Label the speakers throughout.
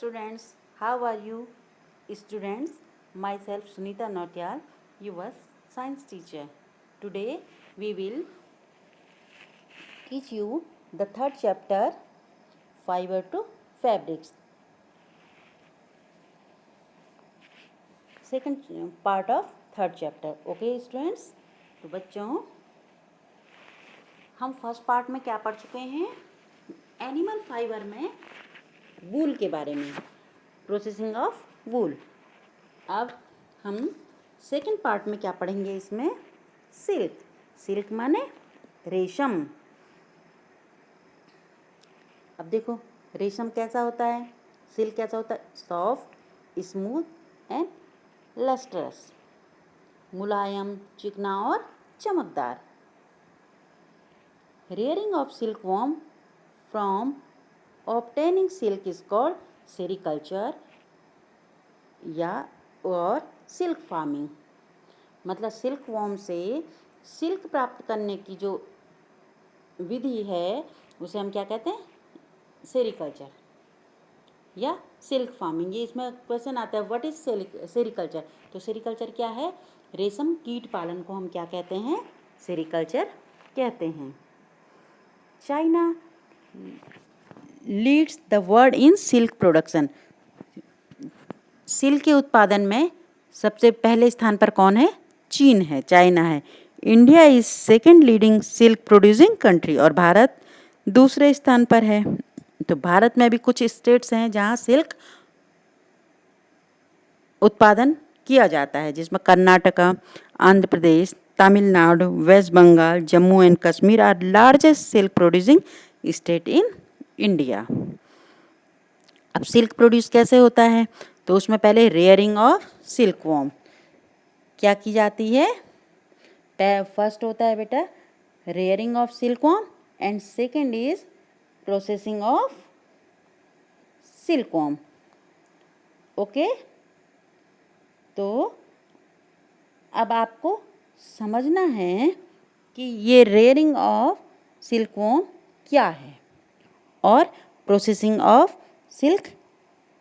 Speaker 1: students, how are you? Students, myself Sunita Nautiyal, your science teacher. Today we will teach you the third chapter, fiber to fabrics. Second part of third chapter. Okay students? तो बच्चों हम first part में क्या पढ़ चुके हैं? Animal fibre में वूल के बारे में, प्रोसेसिंग ऑफ वूल। अब हम सेकंड पार्ट में क्या पढ़ेंगे? इसमें सिल्क। सिल्क माने रेशम। अब देखो रेशम कैसा होता है, सिल्क कैसा होता है? सॉफ्ट, स्मूथ एंड लस्ट्रस, मुलायम, चिकना और चमकदार। Rearing of silkworm from obtaining silk is called sericulture या और सिल्क फार्मिंग। मतलब सिल्क वॉर्म से सिल्क प्राप्त करने की जो विधि है उसे हम क्या कहते हैं? सेरिकल्चर या सिल्क फार्मिंग। ये इसमें क्वेश्चन आता है, व्हाट इज सेरिकल्चर? तो सेरिकल्चर क्या है? रेशम कीट पालन को हम क्या कहते हैं? सेरिकल्चर कहते हैं। China leads the world in silk production. Silk के उत्पादन में सबसे पहले स्थान पर कौन है? चीन है, चाइना है। India is second leading silk producing country, और भारत दूसरे स्थान पर है। तो भारत में भी कुछ स्टेट्स हैं जहां सिल्क उत्पादन किया जाता है, जिसमें Karnataka, Andhra Pradesh, Tamil Nadu, West Bengal, Jammu and Kashmir are largest silk producing state in India. अब सिल्क प्रोड्यूस कैसे होता है? तो उसमें पहले रेयरिंग ऑफ सिल्कवॉर्म क्या की जाती है? फर्स्ट होता है बेटा rearing of silkworm and second is processing of silkworm. Okay, तो अब आपको समझना है कि ये रेयरिंग ऑफ सिल्कवॉर्म क्या है और प्रोसेसिंग ऑफ सिल्क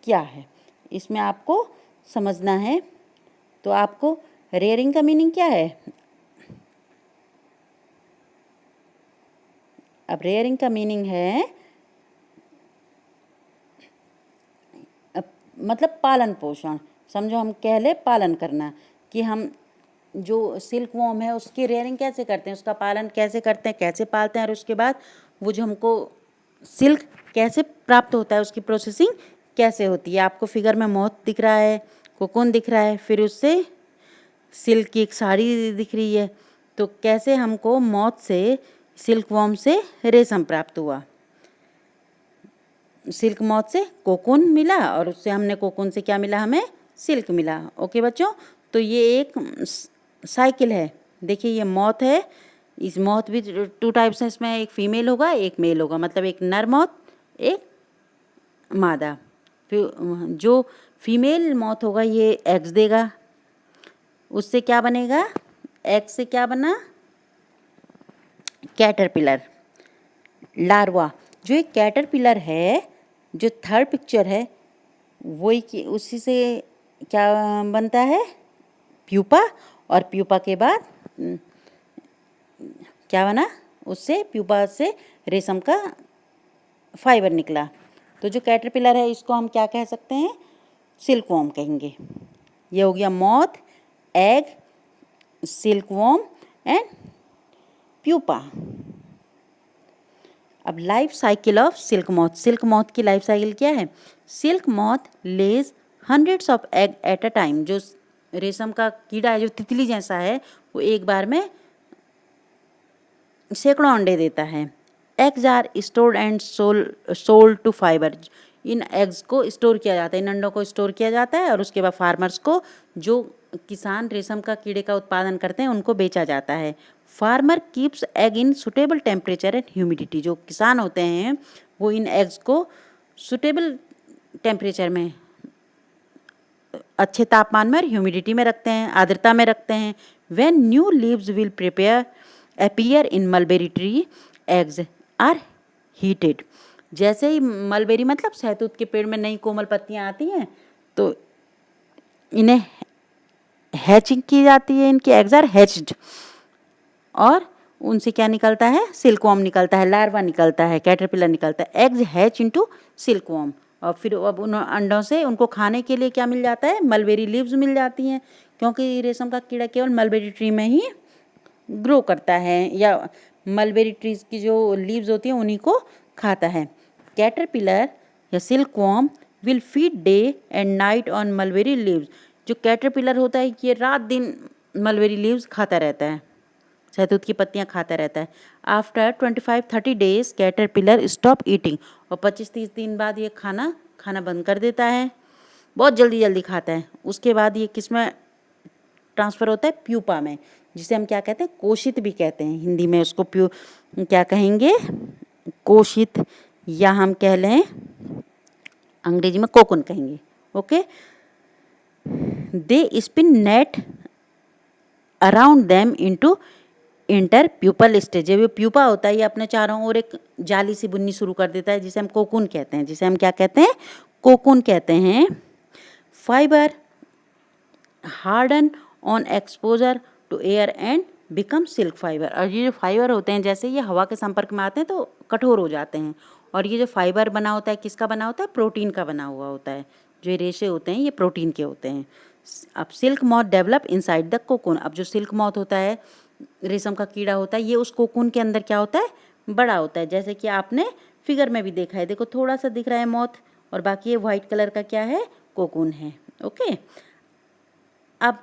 Speaker 1: क्या है, इसमें आपको समझना है। तो आपको रेयरिंग का मीनिंग क्या है? अब रेयरिंग का मीनिंग है मतलब पालन पोषण। समझो हम कह ले पालन करना, कि हम जो सिल्क वॉर्म है उसकी रेयरिंग कैसे करते हैं, उसका पालन कैसे करते हैं, कैसे पालते हैं, और उसके बाद वो जो हमको सिल्क कैसे प्राप्त होता है, उसकी प्रोसेसिंग कैसे होती है। आपको फिगर में मोथ दिख रहा है, कोकून दिख रहा है, फिर उससे सिल्क की एक साड़ी दिख रही है। तो कैसे हमको मोथ से सिल्क वॉर्म से रेशम प्राप्त हुआ? सिल्क मोथ से कोकून मिला और उससे हमने कोकून से क्या मिला? हमें सिल्क मिला। ओके बच्चों, तो ये एक साइकिल है। देखिए ये मोथ है, इस मोथ भी टू टाइप्स हैं, इसमें एक फीमेल होगा एक मेल होगा, मतलब एक नर मोथ एक मादा। फिर जो फीमेल मोथ होगा ये एग्स देगा, उससे क्या बनेगा? एग से क्या बना? Caterpillar, larva. जो एक कैटरपिलर है, जो थर्ड पिक्चर है, वही उसी से क्या बनता है? प्यूपा। और प्यूपा के बाद क्या बना? उससे प्यूपा से रेशम का फाइबर निकला। तो जो कैटरपिलर है इसको हम क्या कह सकते हैं? सिल्कवॉर्म कहेंगे। ये हो गया moth, egg, silkworm and pupa. अब life cycle of silk moth. Silk moth की लाइफ साइकिल क्या है? Silk moth lays hundreds of egg at a time. जो रेशम का कीड़ा है, जो तितली जैसा है, वो एक बार में सैकड़ों अंडे देता है। Eggs are stored and sold to fibre. इन एग्स को स्टोर किया जाता है, इन अंडों को स्टोर किया जाता है और उसके बाद फार्मर्स को, जो किसान रेशम का कीड़े का उत्पादन करते हैं, उनको बेचा जाता है। Farmer keeps egg in suitable temperature and humidity. जो किसान होते हैं वो इन एग्स को सुटेबल टेम्परेचर में, अच्छे तापमान में और ह्यूमिडिटी में रखते हैं, आर्द्रता में रखते हैं। When new leaves will appear in mulberry tree, eggs are heated. जैसे ही मलबेरी मतलब शहतूत के पेड़ में नई कोमल पत्तियां आती हैं तो इन्हें हैचिंग की जाती है, इनके एग्स आर हैच्ड और उनसे क्या निकलता है, सिल्कवॉर्म निकलता है, लार्वा निकलता है, कैटरपिलर निकलता है। एग्स हैच इनटू सिल्कवॉर्म और फिर अब उन अंडों से उनको खाने के लिए क्या मिल जाता है, मलबेरी लीव्स मिल जाती हैं, क्योंकि रेशम का कीड़ा केवल मलबेरी ट्री में ही ग्रो करता है या मलबेरी ट्रीज की जो लीव्स होती हैं उन्हीं को खाता है। कैटरपिलर या silkworm will feed day and night on mulberry leaves. जो कैटरपिलर होता है ये रात दिन मलबेरी लीव्स खाता रहता है, शहतूत की पत्तियां खाता रहता है। After 25-30 days caterpillar stop eating और 25-30 दिन बाद ये खाना बंद कर देता है, बहुत जल्दी खाता है। उसके बाद ये किस में ट्रांसफ़र होता है, प्यूपा में, जिसे हम क्या कहते हैं, कोशित भी कहते हैं। हिंदी में उसको क्या कहेंगे, कोशित, या हम कह लें अंग्रेजी में कोकुन कहेंगे। Okay, they spin net around them into inter pupal stage. जब ये प्यूपा होता है ये अपने चारों ओर एक जाली सी बुननी शुरू कर देता है, जिसे हम कोकून कहते हैं, जिसे हम क्या कहते हैं, कोकून कहते हैं। Fibre harden on exposure to air and become silk fibre. और ये जो फाइबर होते हैं जैसे ये हवा के संपर्क में आते हैं तो कठोर हो जाते हैं, और ये जो फाइबर बना होता है किसका बना होता है, प्रोटीन का बना हुआ होता है। जो ये रेशे होते हैं ये प्रोटीन के होते हैं। अब silk moth develop inside the cocoon. अब जो सिल्क मॉथ होता है, रेशम का कीड़ा होता है, ये उस कोकून के अंदर क्या होता है, बड़ा होता है। जैसे कि आपने फिगर में भी देखा है, देखो थोड़ा सा दिख रहा है मॉथ और बाकी ये वाइट कलर का क्या है, कोकून है। ओके, अब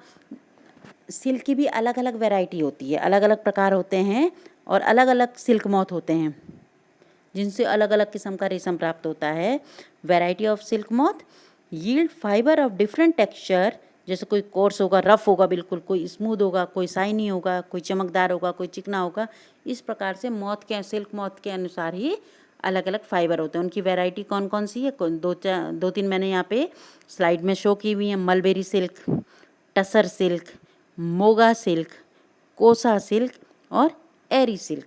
Speaker 1: सिल्क की भी अलग अलग वैरायटी होती है, अलग अलग प्रकार होते हैं और अलग अलग सिल्क मॉथ होते हैं जिनसे अलग अलग किस्म का रेशम प्राप्त होता है। Variety of silk moth yield fibre of different texture, जैसे कोई कोर्स होगा, रफ होगा बिल्कुल, कोई स्मूथ होगा, कोई शाइनी होगा, कोई चमकदार होगा, कोई चिकना होगा। इस प्रकार से मॉथ के, सिल्क मॉथ के अनुसार ही अलग अलग फाइबर होते हैं। उनकी वैरायटी कौन कौन सी है, दो तीन मैंने यहाँ पे स्लाइड में शो की हुई हैं। Mulberry silk, tussar silk, Moga silk, कोसा सिल्क और एरी सिल्क।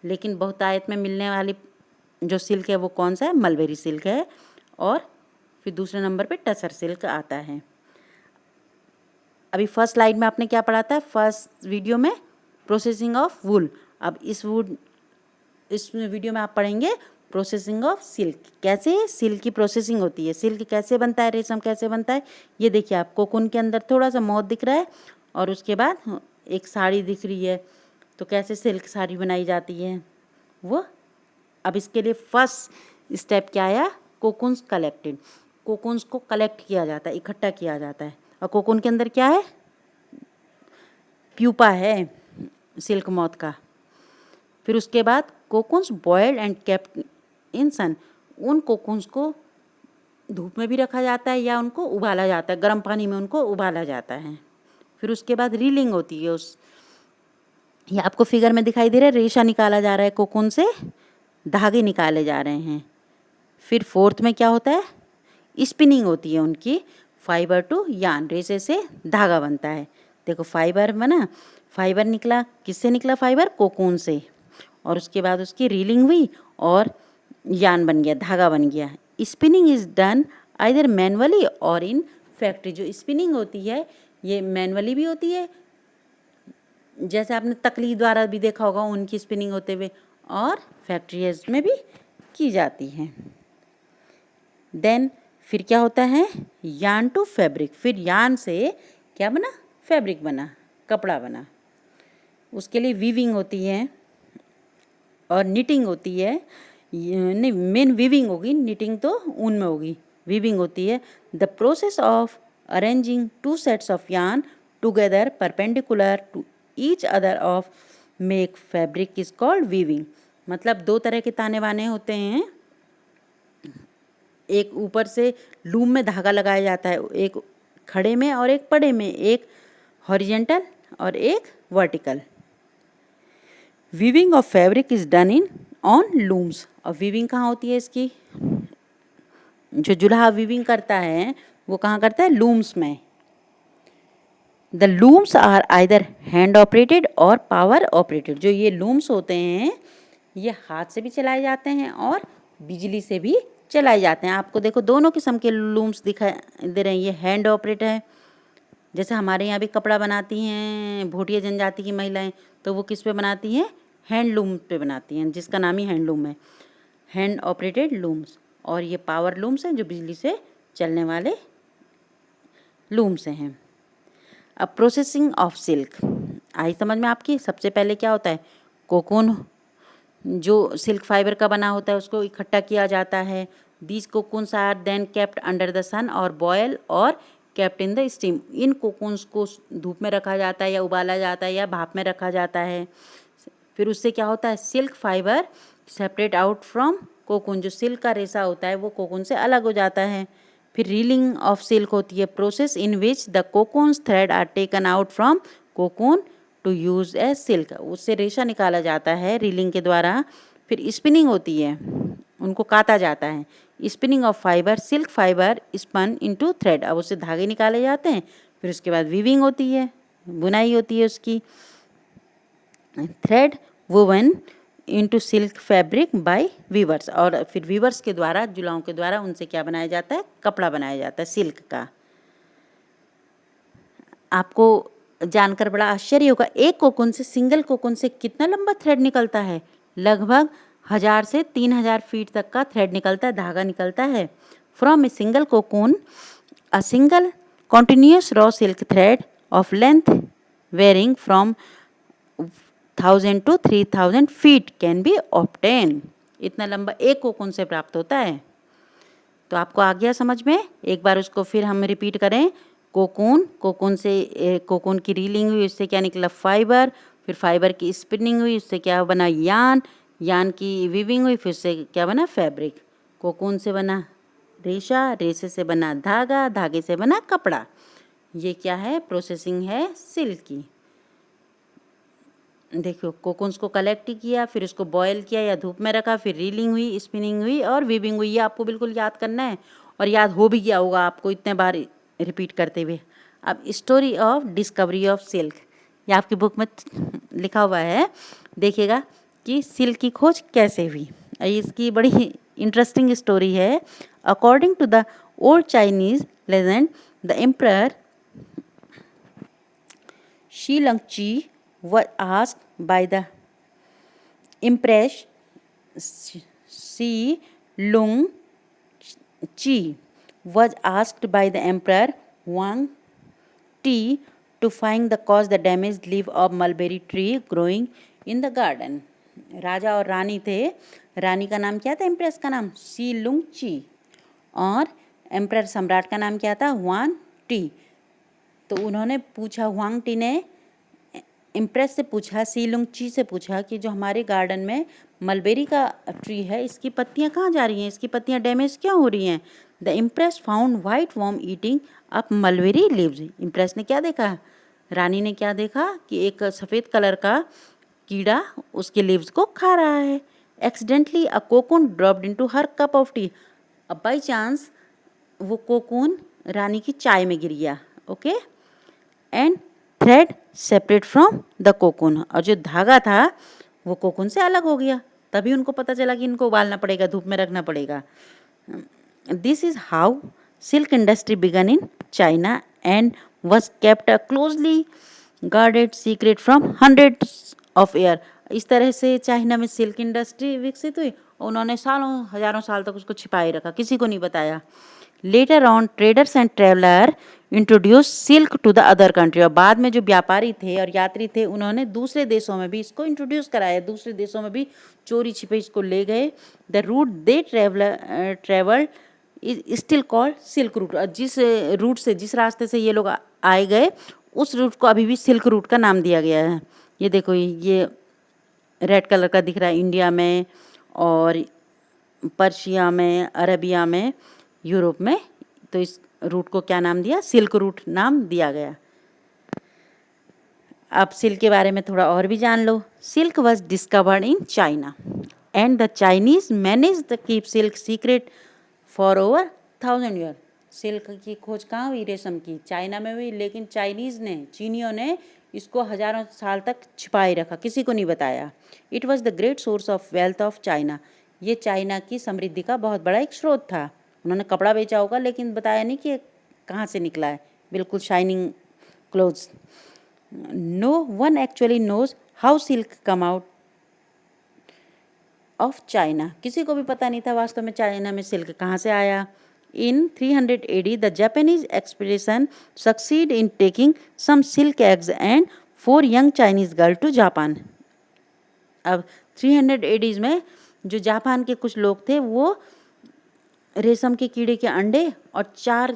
Speaker 1: लेकिन बहुतायत में मिलने वाली जो सिल्क है वो कौन सा है, मलबेरी सिल्क है, और फिर दूसरे नंबर पे टसर सिल्क आता है। अभी फर्स्ट स्लाइड में आपने क्या पढ़ा था, फर्स्ट वीडियो में प्रोसेसिंग ऑफ वूल। अब इस वीडियो में आप पढ़ेंगे प्रोसेसिंग ऑफ सिल्क, कैसे सिल्क की प्रोसेसिंग होती है, सिल्क कैसे बनता है, रेशम कैसे बनता है। ये देखिए आप कोकून के अंदर थोड़ा सा मॉथ दिख रहा है और उसके बाद एक साड़ी दिख रही है, तो कैसे सिल्क साड़ी बनाई जाती है वो। अब इसके लिए फर्स्ट स्टेप क्या आया, कोकून्स कलेक्टेड। कोकून्स को कलेक्ट किया जाता है, इकट्ठा किया जाता है, और कोकून के अंदर क्या है, प्यूपा है सिल्क मॉथ का। फिर उसके बाद cocoons boiled and kept in sun. उन कोकून्स को धूप में भी रखा जाता है या उनको उबाला जाता है, गर्म पानी में उनको उबाला जाता है। फिर उसके बाद रीलिंग होती है। ये आपको फिगर में दिखाई दे रहा है, रेशा निकाला जा रहा है, कोकून से धागे निकाले जा रहे हैं। फिर फोर्थ में क्या होता है, स्पिनिंग होती है उनकी, फाइबर टू यार्न, रेशे से धागा बनता है। देखो फाइबर बना, फाइबर निकला, किससे निकला फाइबर, कोकून से, और उसके बाद उसकी रीलिंग हुई और यार्न बन गया, धागा बन गया। Spinning is done either manually और इन फैक्ट्री। जो स्पिनिंग होती है ये मैनुअली भी होती है, जैसे आपने तकली द्वारा भी देखा होगा उनकी स्पिनिंग होते हुए, और फैक्ट्रीज में भी की जाती है। देन फिर क्या होता है, यार्न टू फैब्रिक। फिर यार्न से क्या बना, फैब्रिक बना, कपड़ा बना। उसके लिए वीविंग होती है और निटिंग होती है। नहीं, मेन वीविंग होगी, निटिंग तो ऊन में होगी, वीविंग होती है। The process of arranging two sets of yarn together perpendicular to each other of make fabric is called weaving. मतलब दो तरह के ताने बाने होते हैं, एक ऊपर से लूम में धागा लगाया जाता है, एक खड़े में और एक पड़े में, एक हॉरिजेंटल और एक vertical. Weaving of fabric is done in on looms. और वीविंग कहाँ होती है इसकी, जो जुल्हा वीविंग करता है वो कहाँ करता है, लूम्स में। The looms are either hand operated और पावर ऑपरेटेड। जो ये लूम्स होते हैं ये हाथ से भी चलाए जाते हैं और बिजली से भी चलाए जाते हैं। आपको देखो दोनों किस्म के लूम्स दिखाई दे रहे हैं। ये हैंड ऑपरेट है, जैसे हमारे यहाँ भी कपड़ा बनाती हैं भोटिया जनजाति की महिलाएं, तो वो किस पे बनाती हैं? हैंडलूम पे बनाती हैं, जिसका नाम ही हैंडलूम है, हैंड ऑपरेटेड लूम्स। और ये पावर लूम्स हैं जो बिजली से चलने वाले लूम्स हैं। अब प्रोसेसिंग ऑफ सिल्क आई समझ में आपकी। सबसे पहले क्या होता है? कोकून जो सिल्क फाइबर का बना होता है उसको इकट्ठा किया जाता है। These cocoons are then kept under the sun or boil or kept in the steam. इन कोकून्स को धूप में रखा जाता है या उबाला जाता है या भाप में रखा जाता है। फिर उससे क्या होता है? Silk fibre separate out from cocoon. जो सिल्क का रेशा होता है वो कोकून से अलग हो जाता है। फिर रीलिंग ऑफ सिल्क होती है, process in which the cocoons thread are taken out from cocoon to use as silk. उससे रेशा निकाला जाता है रीलिंग के द्वारा। फिर स्पिनिंग होती है, उनको काता जाता है। Spinning of fibre, silk fibre spun into thread. अब उससे धागे निकाले जाते हैं। फिर उसके बाद वीविंग होती है, बुनाई होती है उसकी। Thread woven into silk fabric by weavers. और फिर वीवर्स के द्वारा, जुलाओं के द्वारा उनसे क्या बनाया जाता है? कपड़ा बनाया जाता है सिल्क का। आपको जानकर बड़ा आश्चर्य होगा, एक कोकून से, सिंगल कोकून से कितना लंबा थ्रेड निकलता है? लगभग 1000 से 3000 फीट तक का थ्रेड निकलता है, धागा निकलता है। From a single cocoon a single continuous raw silk thread of length varying from 1000 to 3000 feet can be obtained। इतना लंबा एक कोकून से प्राप्त होता है। तो आपको आ गया समझ में? एक बार उसको फिर हम रिपीट करें। कोकून, कोकून से कोकून की रीलिंग हुई, उससे क्या निकला? फाइबर। फिर फाइबर की स्पिनिंग हुई, उससे क्या बना? यान। यान की वीविंग हुई, फिर उससे क्या बना? फैब्रिक। कोकून से बना रेशा, रेशे से बना धागा, धागे से बना कपड़ा। ये क्या है? प्रोसेसिंग है सिल्क की। देखो कोकून्स को कलेक्ट किया, फिर उसको बॉयल किया या धूप में रखा, फिर रीलिंग हुई, स्पिनिंग हुई और वीविंग हुई। ये आपको बिल्कुल याद करना है और याद हो भी गया होगा आपको इतने बार रिपीट करते हुए। अब story of discovery of silk, ये आपकी बुक में लिखा हुआ है, देखिएगा कि सिल्क की खोज कैसे हुई। इसकी बड़ी इंटरेस्टिंग स्टोरी है। According to the old Chinese legend, the emperor Shi Lungchi was asked by the Empress Shi Lungchi was asked by the Emperor Wang Ti to find the cause the damaged leaf of mulberry tree growing in the garden। राजा और रानी थे। रानी का नाम क्या था? Empress का नाम she लुंगची, और emperor सम्राट का नाम क्या था? Hwan T. तो उन्होंने पूछा, हुआंग टी ने इम्प्रेस से पूछा, सी लुंगची से पूछा कि जो हमारे गार्डन में मलबेरी का ट्री है, इसकी पत्तियां कहाँ जा रही हैं? इसकी पत्तियां डैमेज क्यों हो रही हैं? The empress found white worm eating up mulberry leaves. Empress ने क्या देखा? रानी ने क्या देखा कि एक सफ़ेद कलर का कीड़ा उसके लीव्स को खा रहा है। Accidentally a cocoon dropped into her cup of T. अब बाई चांस वो कोकून रानी की चाय में गिर गया। Okay, and thread separate from the cocoon. और जो धागा था वो कोकून से अलग हो गया। तभी उनको पता चला कि इनको उबालना पड़ेगा, धूप में रखना पड़ेगा। This is how silk industry began in China and was kept a closely guarded secret from hundreds of year. इस तरह से चाइना में सिल्क इंडस्ट्री विकसित हुई और उन्होंने सालों हजारों साल तक उसको छिपाए रखा, किसी को नहीं बताया। Later on traders and traveller introduce silk to the other country. और बाद में जो व्यापारी थे और यात्री थे, उन्होंने दूसरे देशों में भी इसको इंट्रोड्यूस कराया, दूसरे देशों में भी चोरी छिपे इसको ले गए। The route they travelled is still called silk route. जिस रूट से, जिस रास्ते से ये लोग आए गए, उस रूट को अभी भी सिल्क रूट का नाम दिया गया है। ये देखो, ये रेड कलर का दिख रहा है इंडिया में, और पर्शिया में, अरबिया में, यूरोप में। तो इस रूट को क्या नाम दिया? सिल्क रूट नाम दिया गया। अब सिल्क के बारे में थोड़ा और भी जान लो। Silk was discovered in China and the Chinese manage the keep silk secret for over 1000 year. Silk की खोज कहाँ हुई? रेशम की चाइना में हुई, लेकिन चाइनीज़ ने, चीनियों ने इसको हजारों साल तक छिपाए रखा, किसी को नहीं बताया। It was the great source of wealth of China. ये चाइना की समृद्धि का बहुत बड़ा एक स्रोत था। उन्होंने कपड़ा बेचा होगा लेकिन बताया नहीं कि कहाँ से निकला है। बिल्कुल shining clothes. No one actually knows how silk come out of China. किसी को भी पता नहीं था वास्तव में चाइना में सिल्क कहाँ से आया। In 300 AD the Japanese expedition succeed in taking some silk eggs and 4 young Chinese girl to Japan. अब 300 AD में जो जापान के कुछ लोग थे वो रेशम के कीड़े के अंडे और 4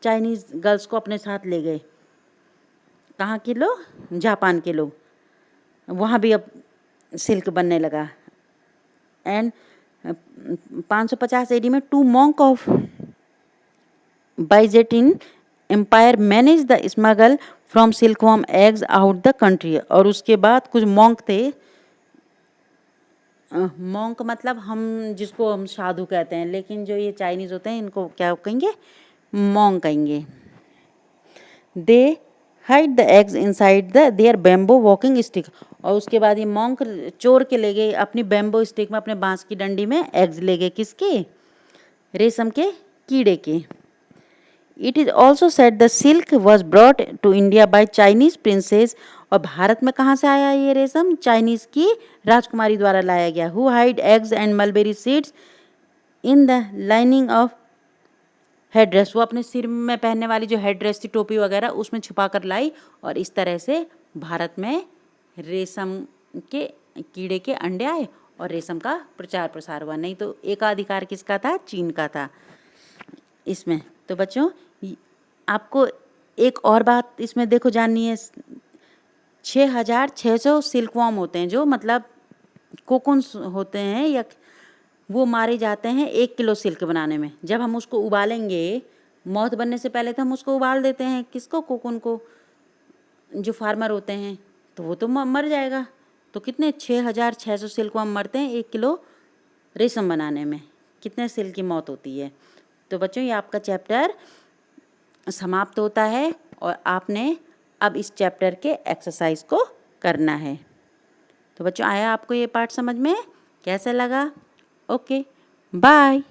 Speaker 1: चाइनीज गर्ल्स को अपने साथ ले गए। कहाँ के लोग? जापान के लोग। वहाँ भी अब सिल्क बनने लगा। एंड 550 AD में 2 monk of Byzantine empire manage the smuggle from silkworm eggs out the country. और उसके बाद कुछ मॉन्क थे। मॉन्क मतलब जिसको हम साधु कहते हैं, लेकिन जो ये चाइनीज़ होते हैं इनको क्या कहेंगे? मॉन्क कहेंगे। They hide the eggs inside their bamboo walking stick. और उसके बाद ये मॉन्क चोर के ले गए अपनी बैम्बो स्टिक में, अपने बांस की डंडी में एग्स ले गए। किसके? रेशम के कीड़े के। It is also said the silk was brought to India by Chinese princess. और भारत में कहाँ से आया ये रेशम? चाइनीज़ की राजकुमारी द्वारा लाया गया। Who hide eggs and mulberry seeds in the lining of head dress. वो अपने सिर में पहनने वाली जो हेड ड्रेस थी, टोपी वगैरह, उसमें छुपा कर लाई। और इस तरह से भारत में रेशम के कीड़े के अंडे आए और रेशम का प्रचार प्रसार हुआ। नहीं तो एकाधिकार किसका था? चीन का था इसमें। तो बच्चों आपको एक और बात इसमें देखो जाननी है। 6600 सिल्कवॉर्म होते हैं, जो मतलब कोकुन्स होते हैं, या वो मारे जाते हैं 1 किलो सिल्क बनाने में। जब हम उसको उबालेंगे, मौत बनने से पहले तो हम उसको उबाल देते हैं। किसको? कोकुन को। जो फार्मर होते हैं तो वो तो मर जाएगा। तो कितने? 6600 सिल्कवॉर्म मरते हैं 1 किलो रेशम बनाने में। कितने सिल्क की मौत होती है। तो बच्चों ये आपका चैप्टर समाप्त होता है और आपने अब इस चैप्टर के एक्सरसाइज को करना है। तो बच्चों आया आपको ये पार्ट समझ में? कैसा लगा? Okay bye.